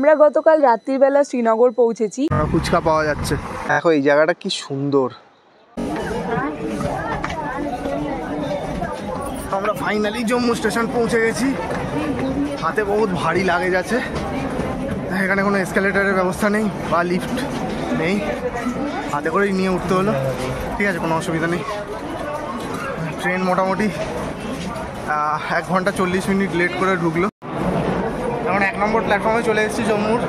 আমরা গতকাল রাত্রিবেলা শ্রীনগর পৌঁছেছি। ফুচকা পাওয়া যাচ্ছে। দেখো এই জায়গাটা কি সুন্দর। আমরা ফাইনালি জম্মু স্টেশন পৌঁছে গেছি। হাতে বহুত ভারী লাগেজ আছে। এখানে কোনো এসকেলেটরের ব্যবস্থা নেই বা লিফট নেই, হাতে করেই নিয়ে উঠতে হলো। ঠিক আছে, কোনো অসুবিধা নেই। ট্রেন মোটামুটি 1 ঘন্টা 40 মিনিট লেট করে ঢুকলো। এখন 1 নম্বর প্ল্যাটফর্মে চলে এসেছি জম্মুর।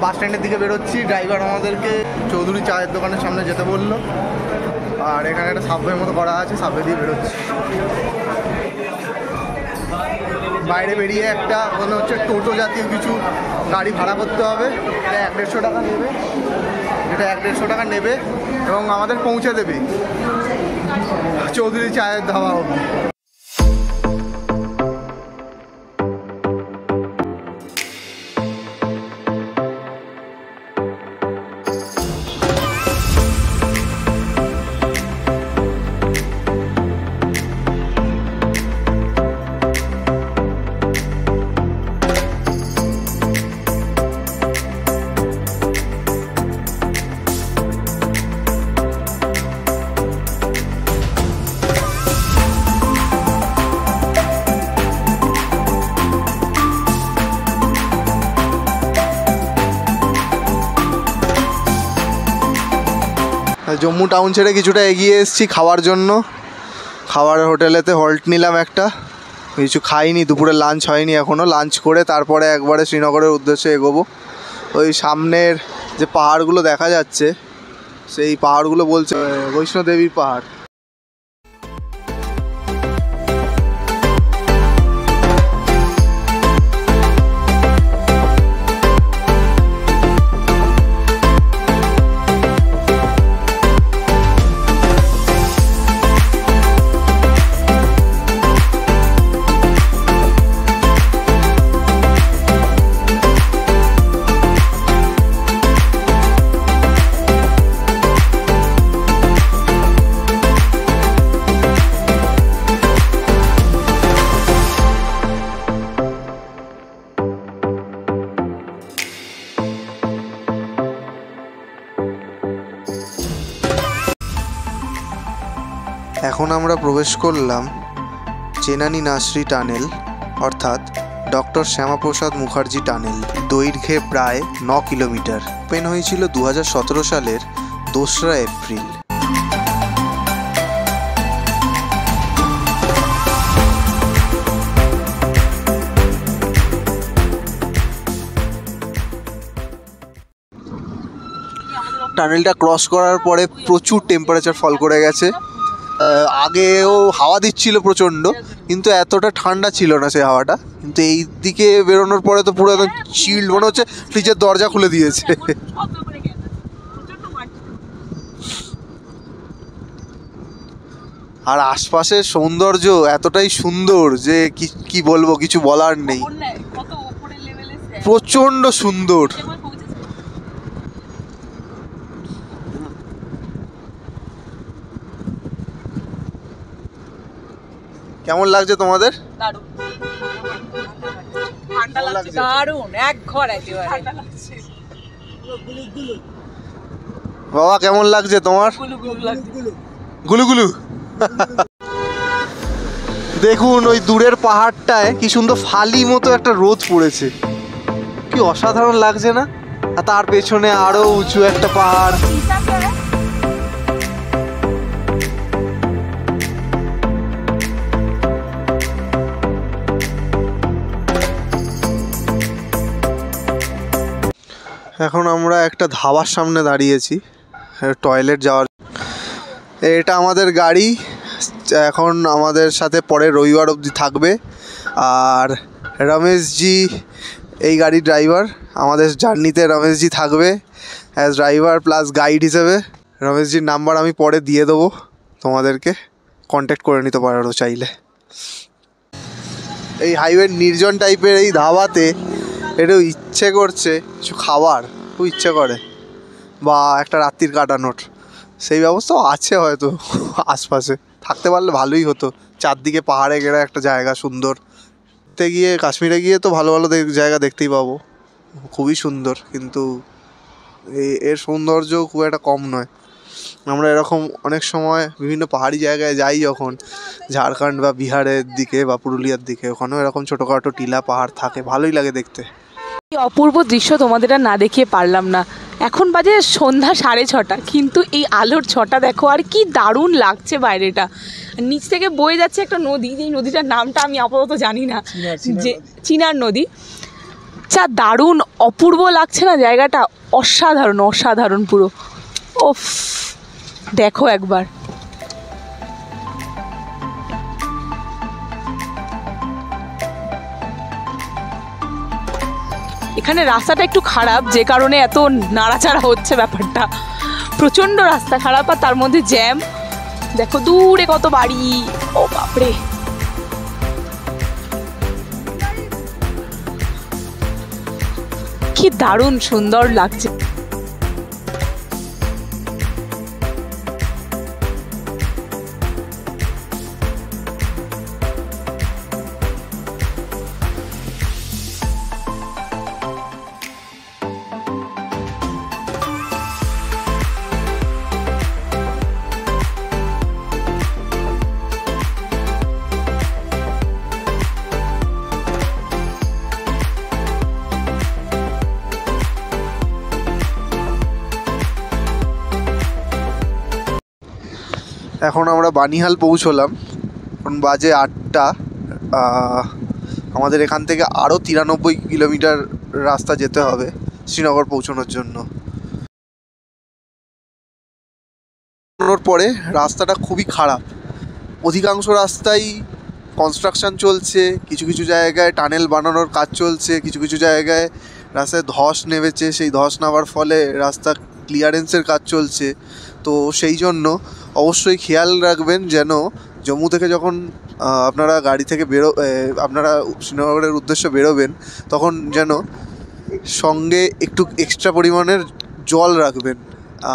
বাস স্ট্যান্ডের দিকে বেরোচ্ছি। ড্রাইভার আমাদেরকে চৌধুরী চায়ের দোকানের সামনে যেতে বললো। আর এখানে একটা সাবওয়ের মতো করা আছে, সাবওয়ে দিয়ে বেরোচ্ছি। বাইরে বেরিয়ে একটা মনে হচ্ছে টোটো জাতীয় কিছু গাড়ি ভাড়া করতে হবে। এটা 150 টাকা নেবে, এবং আমাদের পৌঁছে দেবে চৌধুরী চায়ের ধাবা অবধি। জম্মু টাউন ছেড়ে কিছুটা এগিয়ে এসেছি খাওয়ার জন্য। খাওয়ার হোটেলেতে হল্ট নিলাম একটা। কিছু খাইনি, দুপুরে লাঞ্চ হয়নি এখনও। লাঞ্চ করে তারপরে একবারে শ্রীনগরের উদ্দেশ্যে এগোবো। ওই সামনের যে পাহাড়গুলো দেখা যাচ্ছে, সেই পাহাড়গুলো বলছে বৈষ্ণোদেবীর পাহাড়। এখন আমরা প্রবেশ করলাম চেনানি নাসরি টানেল, অর্থাৎ ডক্টর শ্যামাপ্রসাদ মুখার্জি টানেল। দৈর্ঘ্যে প্রায় 9 কিলোমিটার। ওপেন হয়েছিল 2017 সালের 2রা এপ্রিল। টানেলটা ক্রস করার পরে প্রচুর টেম্পারেচার ফল করে গেছে। আগেও হাওয়া দিচ্ছিল প্রচণ্ড, কিন্তু এতটা ঠান্ডা ছিল না সেই হাওয়াটা। কিন্তু এই দিকে বেরোনোর পরে তো পুরো একদম চিল্ড, মনে হচ্ছে ফ্রিজের দরজা খুলে দিয়েছে। আর আশপাশের সৌন্দর্য এতটাই সুন্দর যে কি বলবো, কিছু বলার নেই। প্রচণ্ড সুন্দর। কেমন লাগছে তোমাদের? বাবা কেমন লাগছে তোমার? গুলুগুলু। দেখুন ওই দূরের পাহাড়টায় কি সুন্দর ফালি মতো একটা রোদ পড়েছে, কি অসাধারণ লাগছে না? আর তার পেছনে আরো উঁচু একটা পাহাড়। এখন আমরা একটা ধাবার সামনে দাঁড়িয়েছি টয়লেট যাওয়ার। এটা আমাদের গাড়ি, এখন আমাদের সাথে পরে রবিবার অবধি থাকবে। আর রমেশজি এই গাড়ির ড্রাইভার। আমাদের জার্নিতে রমেশজি থাকবে অ্যাজ ড্রাইভার প্লাস গাইড হিসেবে। রমেশজির নাম্বার আমি পরে দিয়ে দেবো, তোমাদেরকে কন্ট্যাক্ট করে নিতে পারো চাইলে। এই হাইওয়ে নির্জন টাইপের এই ধাবাতে একটু ইচ্ছে করছে কিছু খাবার, খুব ইচ্ছে করে, বা একটা রাত্রির কাটানোর সেই ব্যবস্থাও আছে হয়তো আশপাশে। থাকতে পারলে ভালোই হতো। চারদিকে পাহাড়ে ঘেরা একটা জায়গা সুন্দর। কাশ্মীরে গিয়ে তো ভালো ভালো জায়গা দেখতেই পাবো। খুবই সুন্দর, কিন্তু এর সৌন্দর্য খুব একটা কম নয়। আমরা এরকম অনেক সময় বিভিন্ন পাহাড়ি জায়গায় যাই যখন, ঝাড়খণ্ড বা বিহারের দিকে বা পুরুলিয়ার দিকে, ওখানেও এরকম ছোটোখাটো টিলা পাহাড় থাকে, ভালোই লাগে দেখতে। এই অপূর্ব দৃশ্য তোমাদের আর না দেখিয়ে পারলাম না। এখন বাজে সন্ধ্যা 6:30, কিন্তু এই আলোর ছটা দেখো, আর কি দারুণ লাগছে বাইরেটা। নিচ থেকে বয়ে যাচ্ছে একটা নদী, যেই নদীটার নামটা আমি আপাতত জানি না, যে চিনার নদী। যা দারুণ অপূর্ব লাগছে না জায়গাটা, অসাধারণ অসাধারণ পুরো। ওফ, দেখো একবার। এখানে রাস্তাটা একটু খারাপ, যে কারণে এত নাড়াচাড়া হচ্ছে ব্যাপারটা। প্রচণ্ড রাস্তা খারাপ, আর তার মধ্যে জ্যাম। দেখো দূরে কত বাড়ি, ও বাপরে। কি দারুণ সুন্দর লাগছে। এখন আমরা বানিহাল পৌঁছলাম, এখন বাজে 8টা। আমাদের এখান থেকে আরও 93 কিলোমিটার রাস্তা যেতে হবে শ্রীনগর পৌঁছানোর জন্য। পরে রাস্তাটা খুবই খারাপ, অধিকাংশ রাস্তায় কনস্ট্রাকশন চলছে, কিছু কিছু জায়গায় টানেল বানানোর কাজ চলছে, কিছু কিছু জায়গায় রাস্তায় ধস নেমেছে, সেই ধস নামার ফলে রাস্তা ক্লিয়ারেন্সের কাজ চলছে। তো সেই জন্য অবশ্যই খেয়াল রাখবেন যেন জম্মু থেকে যখন আপনারা গাড়ি থেকে আপনারা শ্রীনগরের উদ্দেশ্যে বেরোবেন, তখন যেন সঙ্গে একটু এক্সট্রা পরিমাণের জল রাখবেন,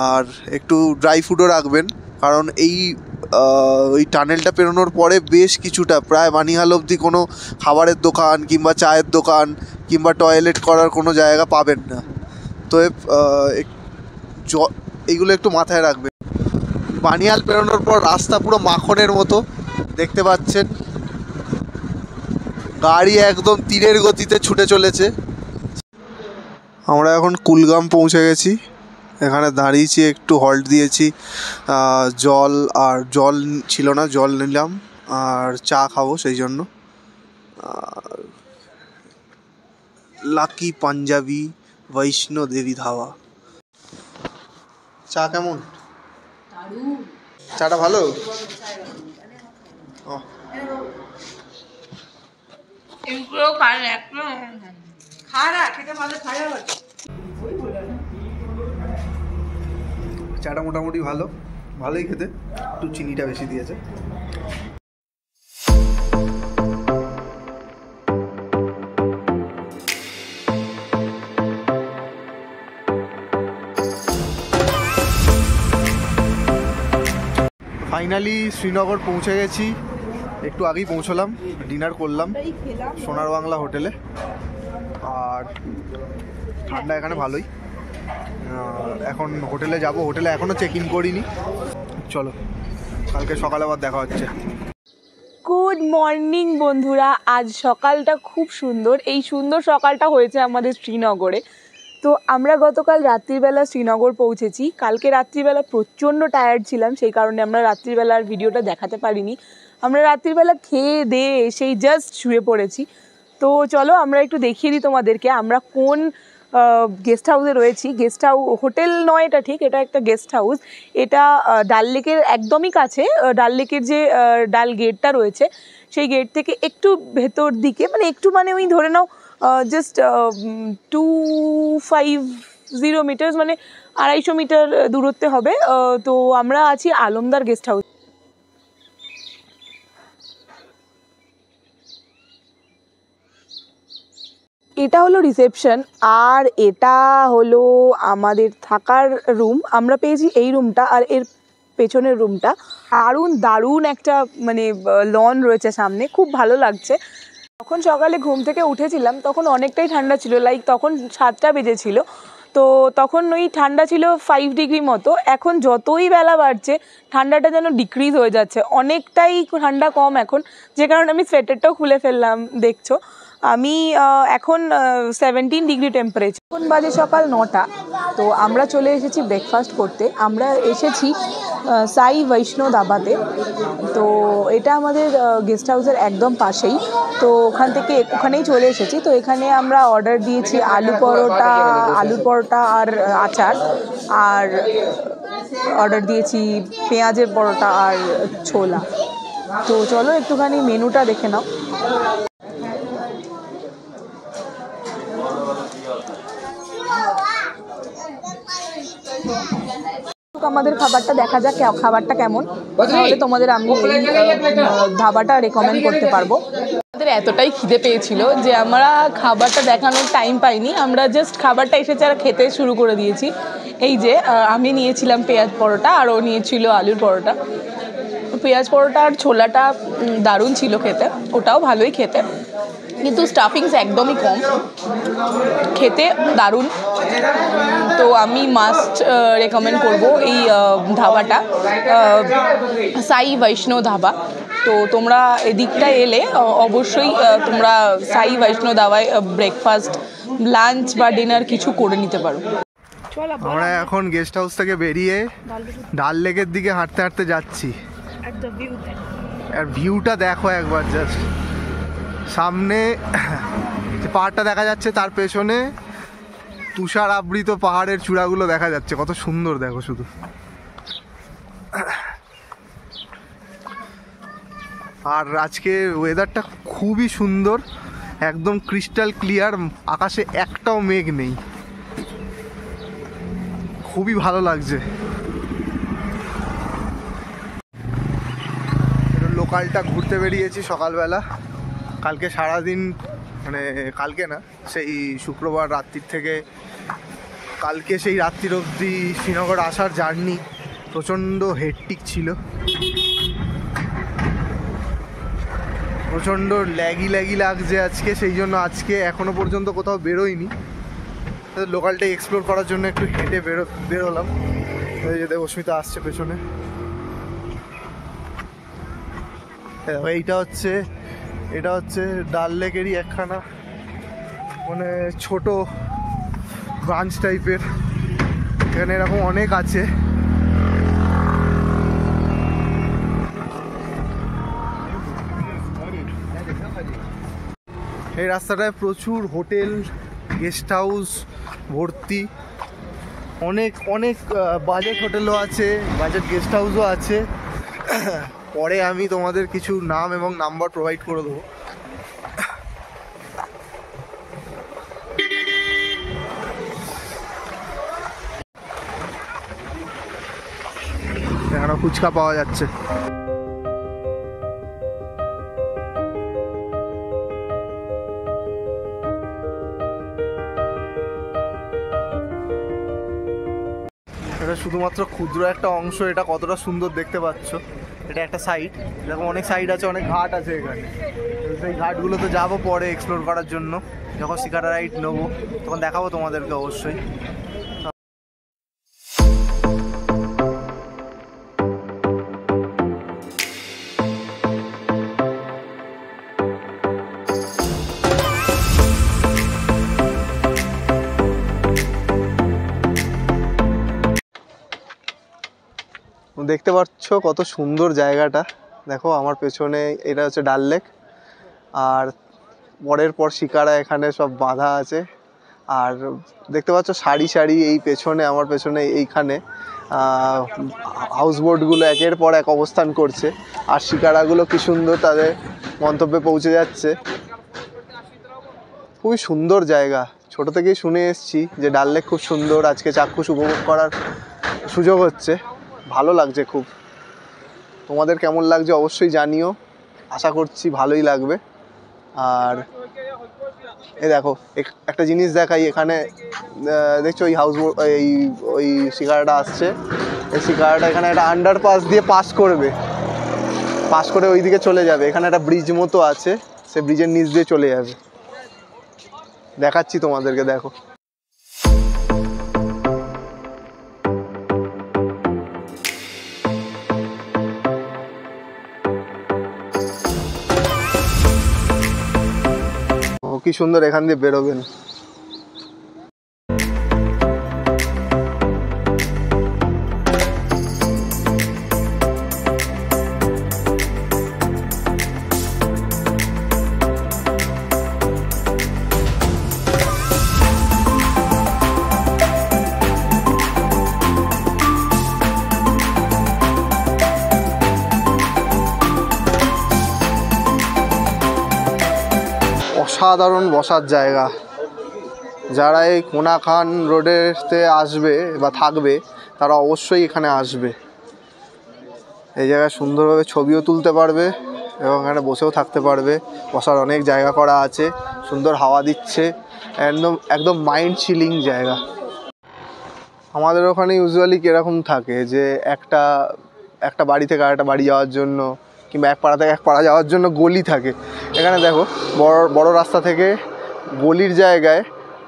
আর একটু ড্রাই ফ্রুটও রাখবেন। কারণ ওই টানেলটা পেরোনোর পরে বেশ কিছুটা, প্রায় বানিহাল অবধি কোনো খাবারের দোকান কিংবা চায়ের দোকান কিংবা টয়লেট করার কোনো জায়গা পাবেন না। তো এইগুলো একটু মাথায় রাখবেন। বানিহাল পেরোনোর পর রাস্তা পুরো মাখনের মতো দেখতে পাচ্ছেন, গাড়ি একদম তীরের গতিতে ছুটে চলেছে। আমরা এখন কুলগাম পৌঁছে গেছি, এখানে দাঁড়িয়েছি, একটু হল্ট দিয়েছি, জল ছিল না, জল নিলাম আর চা খাবো সেই জন্য। লাকি পাঞ্জাবি বৈষ্ণো দেবী ধাবা। চা কেমন? চাটা ভালো? চাটা মোটামুটি ভালোই খেতে, একটু চিনিটা বেশি দিয়েছে। ফাইনালি শ্রীনগর পৌঁছে গেছি, একটু আগেই পৌঁছলাম, ডিনার করলাম সোনার বাংলা হোটেলে। আর ঠান্ডা এখানে ভালোই। এখন হোটেলে যাব, হোটেলে এখনও চেক ইন করিনি। চলো কালকে সকালে আবার দেখা হচ্ছে। গুড মর্নিং বন্ধুরা, আজ সকালটা খুব সুন্দর। এই সুন্দর সকালটা হয়েছে আমাদের শ্রীনগরে। তো আমরা গতকাল রাত্রিবেলা শ্রীনগর পৌঁছেছি। কালকে রাত্রিবেলা প্রচণ্ড টায়ার্ড ছিলাম, সেই কারণে আমরা রাত্রিবেলার ভিডিওটা দেখাতে পারিনি। আমরা রাত্রিবেলা খেয়ে দিয়ে সেই জাস্ট শুয়ে পড়েছি। তো চলো আমরা একটু দেখিয়ে দিই তোমাদেরকে আমরা কোন গেস্ট হাউসে রয়েছি। হোটেল নয় এটা, ঠিক এটা একটা গেস্ট হাউস। এটা ডাল লেকের একদমই কাছে। ডাল লেকের যে ডাল গেটটা রয়েছে, সেই গেট থেকে একটু ভেতর দিকে, মানে ওই ধরে নাও জাস্ট 250 মিটার্স, মানে 250 মিটার দূরত্বে হবে। তো আমরা আছি আলমদার গেস্ট হাউস। এটা হলো রিসেপশন, আর এটা হলো আমাদের থাকার রুম। আমরা পেয়েছি এই রুমটা, আর এর পেছনের রুমটা দারুণ একটা লন রয়েছে সামনে, খুব ভালো লাগছে। তখন সকালে ঘুম থেকে উঠেছিলাম তখন অনেকটাই ঠান্ডা ছিল, লাইক তখন 7টা বেজেছিল। তো তখন ওই ঠান্ডা ছিল 5 ডিগ্রি মতো। এখন যতই বেলা বাড়ছে ঠান্ডাটা যেন ডিক্রিজ হয়ে যাচ্ছে, অনেকটাই ঠান্ডা কম এখন, যে কারণে আমি সোয়েটারটাও খুলে ফেললাম। দেখছো আমি এখন 17 ডিগ্রি টেম্পারেচার। এখন বাজে সকাল 9টা। তো আমরা চলে এসেছি ব্রেকফাস্ট করতে। আমরা এসেছি সাই বৈষ্ণব ধাবাতে। তো এটা আমাদের গেস্ট হাউসের একদম পাশেই। তো ওখানেই চলে এসেছি। তো এখানে আমরা অর্ডার দিয়েছি আলুর পরোটা আর আচার, আর অর্ডার দিয়েছি পেঁয়াজের পরোটা আর ছোলা। তো চলো একটুখানি মেনুটা দেখে নাও। আমাদের খাবারটা দেখা যাক খাবারটা কেমন, তাহলে তোমাদের আমি ধাবাটা রেকমেন্ড করতে পারবো। আমাদের এতটাই খিদে পেয়েছিল যে আমরা খাবারটা দেখানোর টাইম পাইনি, আমরা জাস্ট খাবারটা এসেছে আর খেতে শুরু করে দিয়েছি। এই যে আমি নিয়েছিলাম পেঁয়াজ পরোটা আর ও নিয়েছিল আলুর পরোটা। পেঁয়াজ পরোটা আর ছোলাটা দারুণ ছিল খেতে, ওটাও ভালোই খেতে, কিন্তু স্টাফিংস একদমই কম, খেতে দারুণ। তো আমি মাস্ট রেকমেন্ড করব এই ধাবাটা, সাই বৈষ্ণব ধাবা। তো তোমরা এদিকটা এলে অবশ্যই তোমরা সাই বৈষ্ণব ধাবায় ব্রেকফাস্ট, লাঞ্চ বা ডিনার কিছু করে নিতে পারো। আমরা এখন গেস্ট হাউস থেকে বেরিয়ে ডাল লেকের দিকে হাঁটতে হাঁটতে যাচ্ছি। আর ভিউটা দেখো একবার, জাস্ট সামনে যে পাহাড়টা দেখা যাচ্ছে তার পেছনে তুষার আবৃত পাহাড়ের চূড়াগুলো দেখা যাচ্ছে, কত সুন্দর দেখো শুধু। আর আজকে ওয়েদারটা খুবই সুন্দর, একদম ক্রিস্টাল ক্লিয়ার, আকাশে একটাও মেঘ নেই, খুবই ভালো লাগছে। লোকালটা ঘুরতে বেরিয়েছি সকালবেলা। কালকে সারাদিন, মানে কালকে না, সেই শুক্রবার রাত্রির থেকে কালকে সেই রাত্রির অবধি শ্রীনগর আসার জার্নি প্রচণ্ড হেক্টিক ছিল, প্রচণ্ড ল্যাগি লাগছে আজকে। সেই জন্য আজকে এখনো পর্যন্ত কোথাও বেরোইনি, লোকালটা এক্সপ্লোর করার জন্য একটু হেঁটে বেরোলাম। এই যে দেবস্মিতা আসছে পেছনে। এটা হচ্ছে ডাল লেকেরই একখানা মানে ছোট ব্রাঞ্চ টাইপের, এখানে এরকম অনেক আছে। এই রাস্তাটায় প্রচুর হোটেল, গেস্ট হাউস ভর্তি, অনেক বাজেট হোটেলও আছে, বাজেট গেস্ট হাউসও আছে। পরে আমি তোমাদের কিছু নাম এবং নাম্বার প্রোভাইড করে দেবো। এখানে ফুচকা পাওয়া যাচ্ছে। এটা শুধুমাত্র ক্ষুদ্র একটা অংশ, এটা কতটা সুন্দর দেখতে পাচ্ছ। এটা একটা সাইড, এরকম অনেক সাইড আছে, অনেক ঘাট আছে এখানে। সেই ঘাটগুলোতে যাবো পরে এক্সপ্লোর করার জন্য, যখন শিকারা রাইড নেবো তখন দেখাবো তোমাদেরকে অবশ্যই। দেখতে পাচ্ছ কত সুন্দর জায়গাটা, দেখো আমার পেছনে এটা হচ্ছে ডাল লেক, আর পরের পর শিকারা এখানে সব বাঁধা আছে। আর দেখতে পাচ্ছ সারি সারি এই পেছনে, আমার পেছনে এইখানে হাউসবোটগুলো একের পর এক অবস্থান করছে, আর শিকারাগুলো কি সুন্দর তাদের গন্তব্যে পৌঁছে যাচ্ছে। খুবই সুন্দর জায়গা, ছোট থেকেই শুনে এসেছি যে ডাল লেক খুব সুন্দর, আজকে চাক্ষুষ উপভোগ করার সুযোগ হচ্ছে, ভালো লাগছে খুব। তোমাদের কেমন লাগছে অবশ্যই জানিও, আশা করছি ভালোই লাগবে। আর এই দেখো একটা জিনিস দেখাই, এখানে দেখছো ওই হাউসবোট, ওই শিকারাটা আসছে, এই শিকারাটা এখানে একটা আন্ডারপাস দিয়ে পাস করে ওই দিকে চলে যাবে। এখানে একটা ব্রিজ মতো আছে, সে ব্রিজের নিচ দিয়ে চলে যাবে। দেখাচ্ছি তোমাদেরকে, দেখো। ও কি সুন্দর এখান দিয়ে বেরোবেন। অসাধারণ বসার জায়গা। যারা এই কোনাখান রোডেতে আসবে বা থাকবে তারা অবশ্যই এখানে আসবে। এই জায়গায় সুন্দরভাবে ছবিও তুলতে পারবে এবং এখানে বসেও থাকতে পারবে। বসার অনেক জায়গা করা আছে, সুন্দর হাওয়া দিচ্ছে, একদম মাইন্ড চিলিং জায়গা। আমাদের ওখানে ইউজুয়ালি কীরকম থাকে যে একটা বাড়ি থেকে আরেকটা বাড়ি যাওয়ার জন্য কিংবা এক পাড়া থেকে এক পাড়া যাওয়ার জন্য গলি থাকে। এখানে দেখো বড় রাস্তা থেকে গলির জায়গায়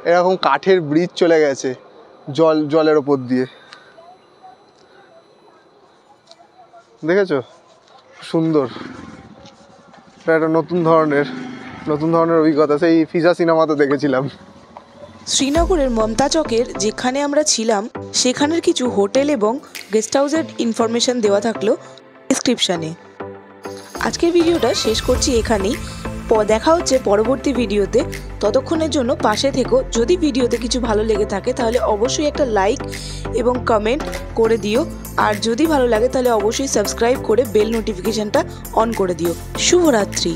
এরকম কাঠের ব্রিজ চলে গেছে জলের ওপর দিয়ে, দেখেছো? সুন্দর। এটা একটা নতুন ধরনের অভিজ্ঞতা, সেই ফিজা সিনেমাতে দেখেছিলাম। শ্রীনগরের মমতা চকের যেখানে আমরা ছিলাম সেখানের কিছু হোটেল এবং গেস্ট হাউসের ইনফরমেশন দেওয়া থাকলো ডেসক্রিপশানে। আজকের ভিডিওটা শেষ করছি এখানেই। দেখা হচ্ছে পরবর্তী ভিডিওতে। ততক্ষণের জন্য পাশে থেকো। যদি ভিডিওতে কিছু ভালো লেগে থাকে তাহলে অবশ্যই একটা লাইক এবং কমেন্ট করে দিও। আর যদি ভালো লাগে তাহলে অবশ্যই সাবস্ক্রাইব করে বেল নোটিফিকেশানটা অন করে দিও। শুভরাত্রি।